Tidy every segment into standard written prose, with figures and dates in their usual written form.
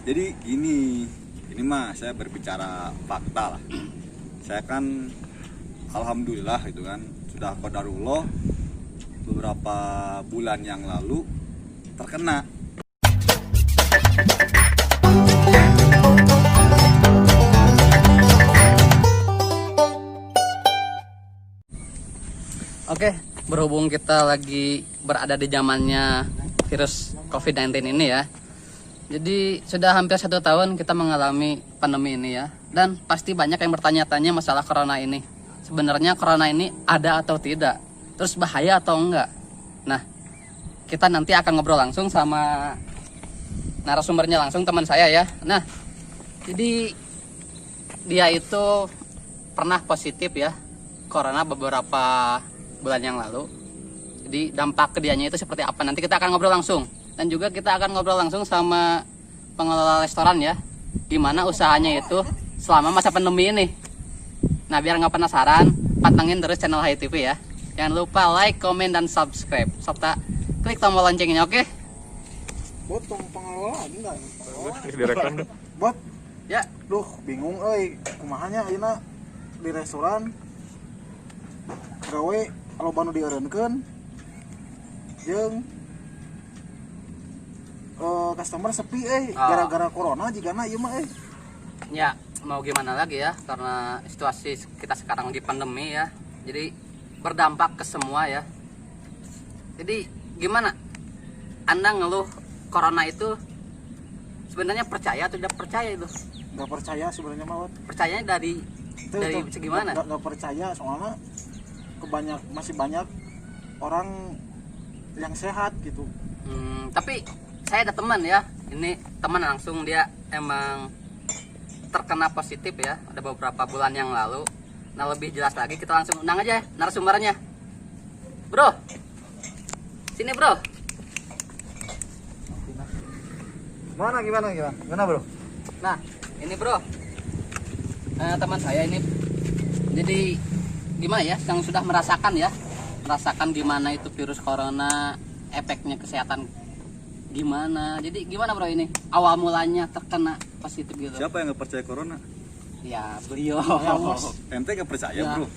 Jadi ini mah saya berbicara fakta lah. Saya kan alhamdulillah itu kan sudah qadarullah beberapa bulan yang lalu terkena. Oke, berhubung kita lagi berada di zamannya virus COVID-19 ini ya. Jadi sudah hampir 1 tahun kita mengalami pandemi ini ya. Dan pasti banyak yang bertanya-tanya masalah corona ini. Sebenarnya corona ini ada atau tidak? Terus bahaya atau enggak? Nah, kita nanti akan ngobrol langsung sama narasumbernya langsung, teman saya ya. Nah, jadi dia itu pernah positif ya corona beberapa bulan yang lalu. Jadi dampak ke dianya itu seperti apa? Nanti kita akan ngobrol langsung. Dan juga kita akan ngobrol langsung sama pengelola restoran ya, gimana usahanya itu selama masa pandemi ini. Nah, biar nggak penasaran, pantengin terus channel Hai TV ya. Jangan lupa like, komen, dan subscribe, serta klik tombol loncengnya, oke? Bot, tong pengelola lagi nggak? Direkam. Bot, Ya, duh bingung euy, kumahanya ayeuna di restoran gawe kalau banu dieureunkeun jeung customer sepi gara-gara corona jigana ieu mah ya mau gimana lagi ya, karena situasi kita sekarang lagi pandemi ya. Jadi berdampak ke semua ya. Jadi gimana? Anda ngeluh corona itu sebenarnya percaya atau tidak percaya itu? nggak percaya sebenarnya mah. Percayanya dari segi mana? Nggak percaya soalnya masih banyak orang yang sehat gitu. Tapi saya ada teman ya, ini teman langsung, dia emang terkena positif ya, ada beberapa bulan yang lalu. Nah, lebih jelas lagi kita langsung undang aja narasumbernya. Bro, sini bro. Gimana bro? Nah, ini bro, teman saya ini, jadi gimana ya, yang sudah merasakan gimana itu virus corona, efeknya kesehatan gimana. Jadi gimana bro ini awal mulanya terkena positif gitu? Siapa yang nggak percaya corona? Ya beliau. Ente nggak percaya Ya. bro.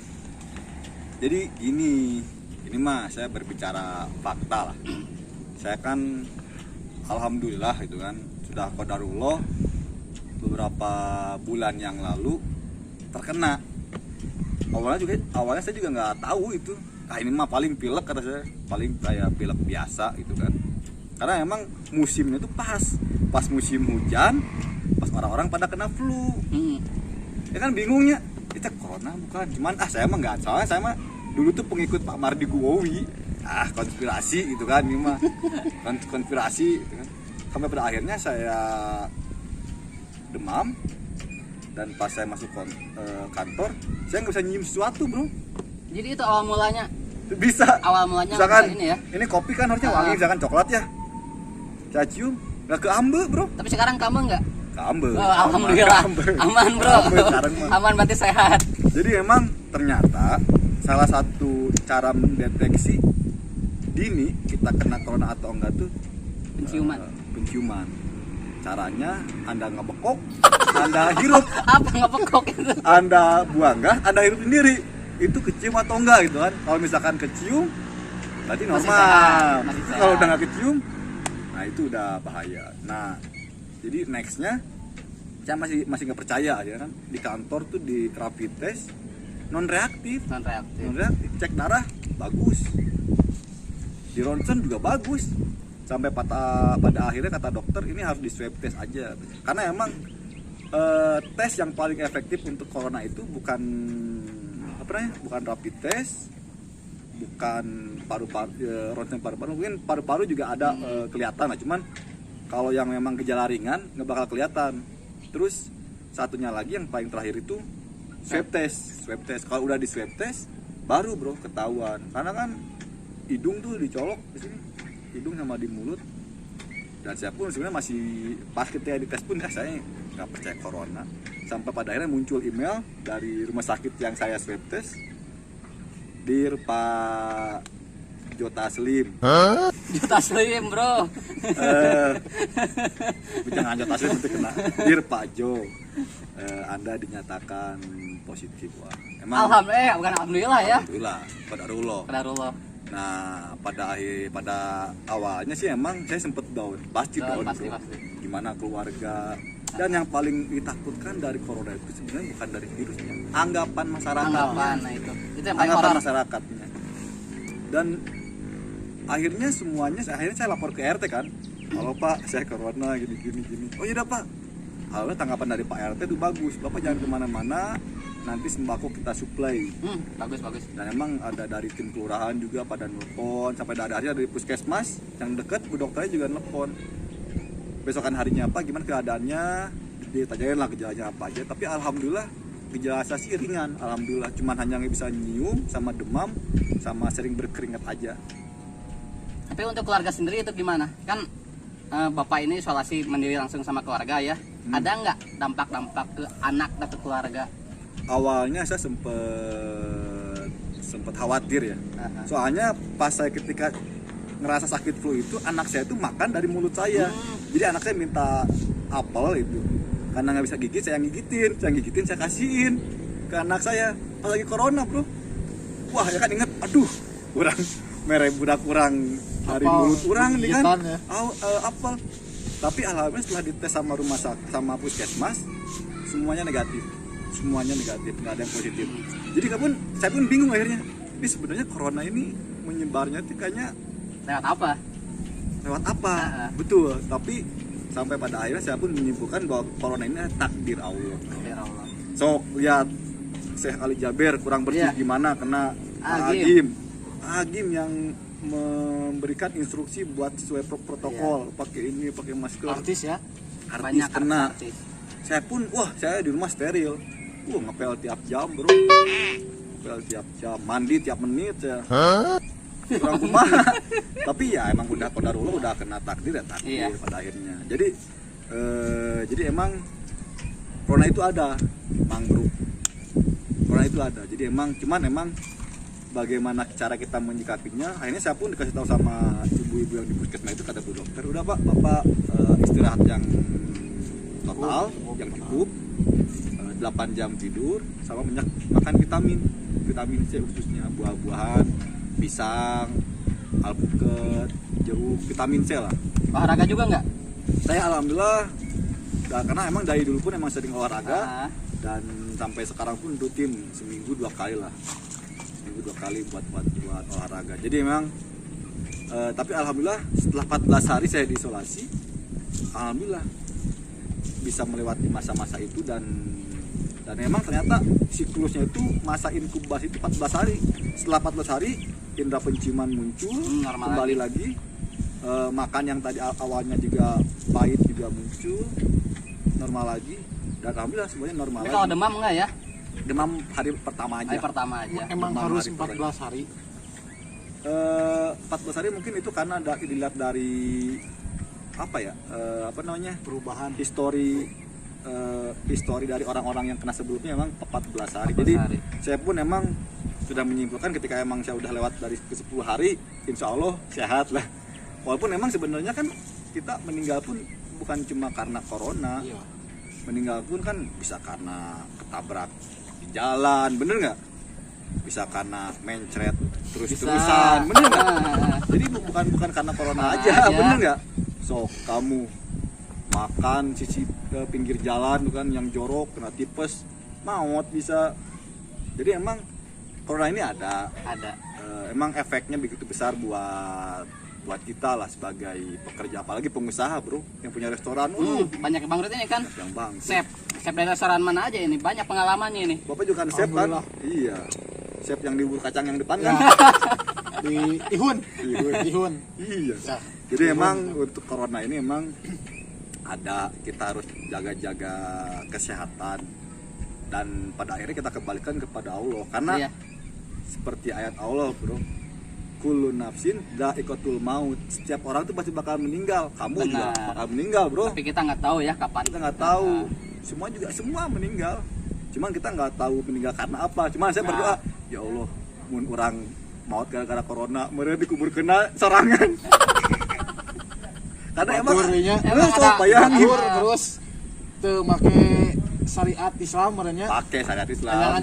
Jadi ini mah saya berbicara fakta lah. Saya kan alhamdulillah itu kan sudah qadarullah beberapa bulan yang lalu terkena. Awalnya saya juga nggak tahu itu. Ini mah paling pilek, kata saya, paling kayak pilek biasa gitu kan. Karena emang musimnya tuh pas musim hujan, pas orang-orang pada kena flu. Ya kan bingungnya, kita corona bukan? Cuman saya mah nggak, soalnya saya mah dulu tuh pengikut Pak Mardi Guwowi. Konspirasi gitu kan, ini mah konspirasi gitu kan. Sampai pada akhirnya saya demam, dan pas saya masuk kantor, saya nggak bisa nyium sesuatu bro. Jadi itu awal mulanya. Bisa. Awal mulanya misalkan ini ya. Ini kopi kan harusnya wangi, misalkan coklat ya. Saya cium, nggak keambe bro. Tapi sekarang kamu nggak? Keambe. Oh, alhamdulillah. Aman bro. Aman, berarti sehat. Jadi emang ternyata salah satu cara mendeteksi dini kita kena corona atau enggak tuh penciuman. Caranya Anda ngebekok, Anda hirup. Apa ngebekok itu? Anda buang gas, Anda hirup sendiri. Itu kecium atau enggak gitu kan. Kalau misalkan kecium berarti normal. Masih sehat. Kalau udah nggak kecium, nah itu udah bahaya. Nah, jadi nextnya saya masih nggak percaya aja kan. Di kantor tuh di rapid test non reaktif. Cek darah bagus, di ronsen juga bagus. Sampai pada akhirnya kata dokter ini harus di swab test aja. Karena emang tes yang paling efektif untuk corona itu bukan rapid test, bukan ronsen paru-paru. Mungkin paru-paru juga ada kelihatan lah, cuman kalau yang memang gejala ringan nggak bakal kelihatan. Terus satunya lagi yang paling terakhir itu swab test. Kalau udah di swab test baru bro ketahuan. Karena kan hidung tuh dicolok di sini, hidung sama di mulut. Dan saya pun sebenarnya masih pas ketika dites pun saya nggak percaya corona. Sampai pada akhirnya muncul email dari rumah sakit yang saya swab test, Dir Pak Jota Slim. Juta Slim bro. Jangan Jota Slim nanti kena. Dear Pak Jo, Anda dinyatakan positif. Wah, emang Bukan alhamdulillah ya. alhamdulillah, qadarullah. Qadarullah. Nah, pada awalnya sih emang saya sempet down, pasti Down, down, pasti, bro. pasti. Gimana keluarga, dan yang paling ditakutkan dari corona itu sebenarnya bukan dari virusnya, anggapan masyarakat. Anggapan, nah itu yang paling Anggapan horor. masyarakatnya. Dan akhirnya saya lapor ke RT kan, kalau Pak saya corona gini. Oh iya dah Pak. Alhamdulillah tanggapan dari Pak RT itu bagus. Bapak jangan kemana-mana, nanti sembako kita supply. Bagus. Dan emang ada dari tim kelurahan juga pada nelpon, sampai ada dari puskesmas yang dekat, bu dokternya juga nelpon. Besokan harinya apa, gimana keadaannya, ditanyain lah gejalanya apa aja. Tapi alhamdulillah gejala saya sih ringan, alhamdulillah. Cuman hanya bisa nyium, sama demam, sama sering berkeringat aja. Tapi untuk keluarga sendiri itu gimana? Kan Bapak ini isolasi mandiri langsung sama keluarga ya. Ada nggak dampak-dampak ke anak dan ke keluarga? Awalnya saya sempet khawatir ya. Soalnya pas saya ketika ngerasa sakit flu itu, anak saya itu makan dari mulut saya. Jadi anak saya minta apel itu, karena nggak bisa gigit, saya gigitin, saya kasihin ke anak saya pas lagi corona bro. Wah ya kan inget, aduh budak kurang dari Apel, mulut kurang nih kan gigitan ya. apel. Tapi alhamdulillah setelah dites sama rumah sakit sama puskesmas, semuanya negatif, nggak ada yang positif. Jadi saya pun bingung akhirnya, ini sebenarnya corona ini menyebarnya tuh kayaknya Lewat apa? lewat apa? Betul, tapi sampai pada akhirnya saya pun menyimpulkan bahwa corona ini takdir Allah. Biar Allah. So lihat Syekh Ali Jaber kurang bersih Iya. gimana kena Agim yang memberikan instruksi buat sesuai protokol, pakai ini, pakai masker. Artis ya. Artis Banyak kena. artis. Saya pun saya di rumah steril. Ngepel tiap jam bro. Ngepel tiap jam, mandi tiap menit ya. Kurang kumaha. Tapi ya emang udah qadarullah, udah kena takdir ya takdir Iya. pada akhirnya. Jadi emang corona itu ada, Mang Bro. Corona itu ada. Jadi cuman emang bagaimana cara kita menyikapinya. Akhirnya saya pun dikasih tahu sama ibu-ibu yang di puskesmas itu, kata bu dokter, udah Pak, Bapak istirahat yang total, yang cukup, 8 jam tidur, sama banyak makan vitamin C khususnya, buah-buahan, pisang, alpukat, jeruk, vitamin C lah. Olahraga juga nggak? Saya alhamdulillah, karena emang dari dulu pun emang sering olahraga, dan sampai sekarang pun rutin seminggu 2 kali lah, buat olahraga. Jadi memang tapi alhamdulillah setelah 14 hari saya diisolasi, alhamdulillah bisa melewati masa-masa itu, dan memang ternyata siklusnya itu masa inkubasi itu 14 hari. Setelah 14 hari indera penciuman muncul, kembali lagi. Makan yang tadi awalnya juga pahit juga muncul, normal lagi, dan alhamdulillah semuanya normal. Tapi lagi. kalau demam enggak ya? Demam hari pertama aja. Hari pertama aja. Emang Demam harus hari 14 hari. 14 hari mungkin itu karena dilihat dari Perubahan. histori dari orang-orang yang kena sebelumnya memang 14 hari. 14 Jadi hari. saya pun emang sudah menyimpulkan ketika emang saya udah lewat dari ke 10 hari, insya Allah sehat lah. Walaupun emang sebenarnya kan kita meninggal pun bukan cuma karena corona. Iya. Meninggal pun kan bisa karena ketabrak di jalan, bener nggak? Bisa karena mencret terus-terusan, bener nggak? Jadi bukan karena corona aja, bener nggak? So kamu makan sisi ke pinggir jalan bukan yang jorok, kena tipes, maut bisa. Jadi emang corona ini ada. Emang efeknya begitu besar buat kita lah sebagai pekerja, apalagi pengusaha bro yang punya restoran. Banyak banget ini kan. Yang bang. Chef dari restoran mana aja ini? Banyak pengalamannya ini. Bapak juga kan chef kan? Iya. Chef yang di bubur kacang yang depan kan? Di Ihun. Iya. Ya. Jadi emang untuk corona ini emang ada, kita harus jaga-jaga kesehatan, dan pada akhirnya kita kembalikan kepada Allah, karena seperti ayat Allah bro, kullu nafsin dha'iqatul maut, setiap orang tuh pasti bakal meninggal. Kamu juga bakal meninggal bro. Tapi kita nggak tahu ya kapan. Kita nggak tahu. Semua meninggal. Cuman kita nggak tahu meninggal karena apa. Cuman saya berdoa, ya Allah, mun orang maut gara-gara corona, mereka dikubur kena serangan. Karena emang Baturnya bayangin batur terus teu make syariat Islam merenya. pakai syariat Islam. Jangan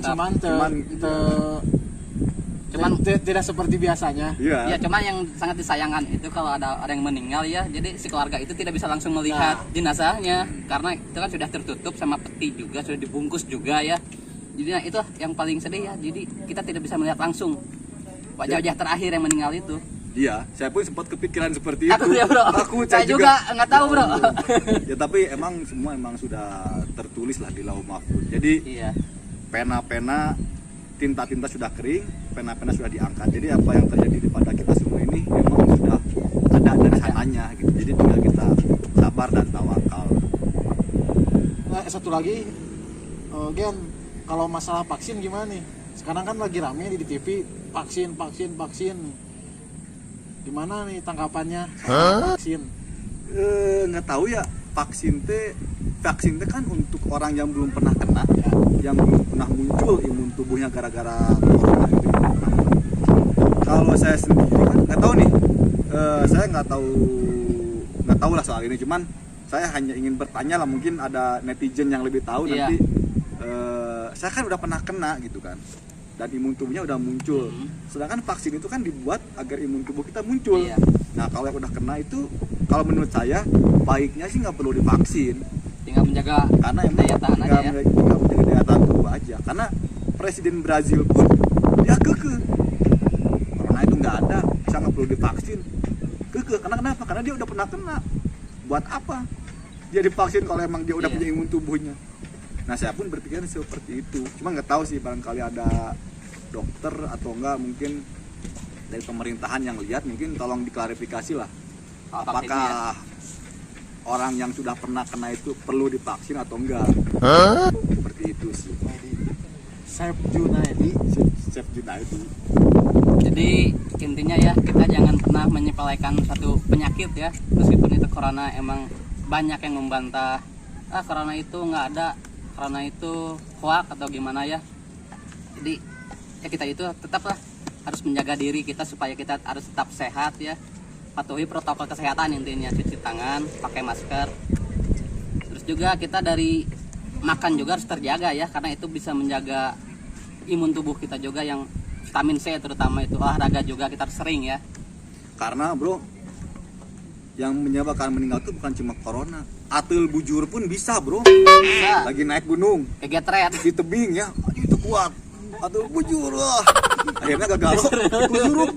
cuman tidak seperti biasanya. Ya Iya. cuma yang sangat disayangkan itu kalau ada orang yang meninggal ya, jadi si keluarga itu tidak bisa langsung melihat jenazahnya karena itu kan sudah tertutup sama peti juga, sudah dibungkus juga ya. Jadi nah, itu yang paling sedih ya. Jadi kita tidak bisa melihat langsung wajah-wajah terakhir yang meninggal itu. Iya, saya pun sempat kepikiran seperti itu. Takut ya bro. Takut, Saya juga nggak tahu bro. Ya tapi emang semua sudah tertulis lah di Lauh Mahfuz. Jadi Iya. pena-pena, tinta-tinta sudah kering, pena-pena sudah diangkat. Jadi apa yang terjadi pada kita semua ini memang sudah ada dari sananya gitu. Jadi tinggal kita sabar dan tawakal. Nah, satu lagi, Gen, kalau masalah vaksin gimana nih? Sekarang kan lagi rame di TV, vaksin. Gimana nih tanggapannya? Vaksin. Nggak tahu ya, vaksin teh kan untuk orang yang belum pernah kena, Ya. yang belum pernah muncul imun tubuhnya gara-gara corona itu. Kalau saya sendiri kan nggak tahu nih, saya nggak tahu lah soal ini. Cuman saya hanya ingin bertanya lah, mungkin ada netizen yang lebih tahu Iya. nanti. Saya kan udah pernah kena gitu kan, dan imun tubuhnya udah muncul. Sedangkan vaksin itu kan dibuat agar imun tubuh kita muncul. Iya. Nah kalau yang udah kena itu, kalau menurut saya baiknya sih nggak perlu divaksin, Tinggal menjaga karena emang daya tahan aja ya. nggak menjaga daya tahan tubuh aja. Karena presiden Brazil pun dia kekeh corona itu nggak ada, bisa nggak perlu divaksin. Kekeh karena kenapa? Karena dia udah pernah kena. Buat apa dia divaksin kalau emang dia udah Iya. punya imun tubuhnya? Nah saya pun berpikir seperti itu. Cuma nggak tahu sih, barangkali ada dokter atau enggak mungkin dari pemerintahan yang lihat, mungkin tolong diklarifikasi lah. Apakah orang yang sudah pernah kena itu perlu divaksin atau enggak? Seperti itu sih. Chef Junaidi. Chef Junaidi. Jadi intinya ya, kita jangan pernah menyepelekan satu penyakit ya. Meskipun itu corona, emang banyak yang membantah corona itu nggak ada, corona itu hoax atau gimana ya. Jadi ya kita itu tetaplah harus menjaga diri kita supaya kita harus tetap sehat ya. Patuhi protokol kesehatan, intinya cuci tangan, pakai masker. Terus juga kita dari makan juga harus terjaga ya, karena itu bisa menjaga imun tubuh kita juga, yang vitamin C terutama itu. Olahraga juga kita harus sering ya. Karena bro, yang menyebabkan meninggal itu bukan cuma corona, atil bujur pun bisa bro. Bisa Lagi naik gunung kegetret. di tebing ya, itu kuat, atil bujur lah. Akhirnya gagal, kusuruk,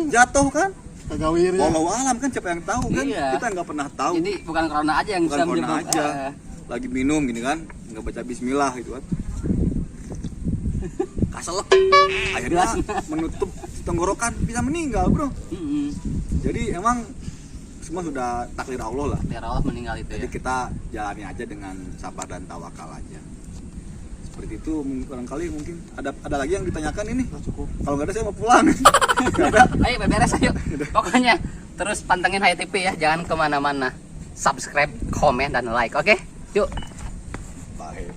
jatuh kan. Kagawir ya. Walau alam kan, siapa yang tahu kan? Iya. Kita nggak pernah tahu. Jadi bukan corona aja yang Bukan bisa corona menyebabkan aja. Lagi minum gini kan, nggak baca Bismillah gitu kan, kaselek, akhirnya menutup tenggorokan, bisa meninggal bro. Jadi emang semua sudah takdir Allah lah. Biar Allah meninggal itu Jadi ya. kita jalani aja dengan sabar dan tawakal aja. Seperti itu. Barangkali mungkin ada lagi yang ditanyakan ini. Cukup. Kalau nggak ada saya mau pulang. Nggak ada. Ayo beres ayo. Pokoknya terus pantengin Hai TV ya, jangan kemana-mana. Subscribe, komen, dan like. Oke, yuk. Bye.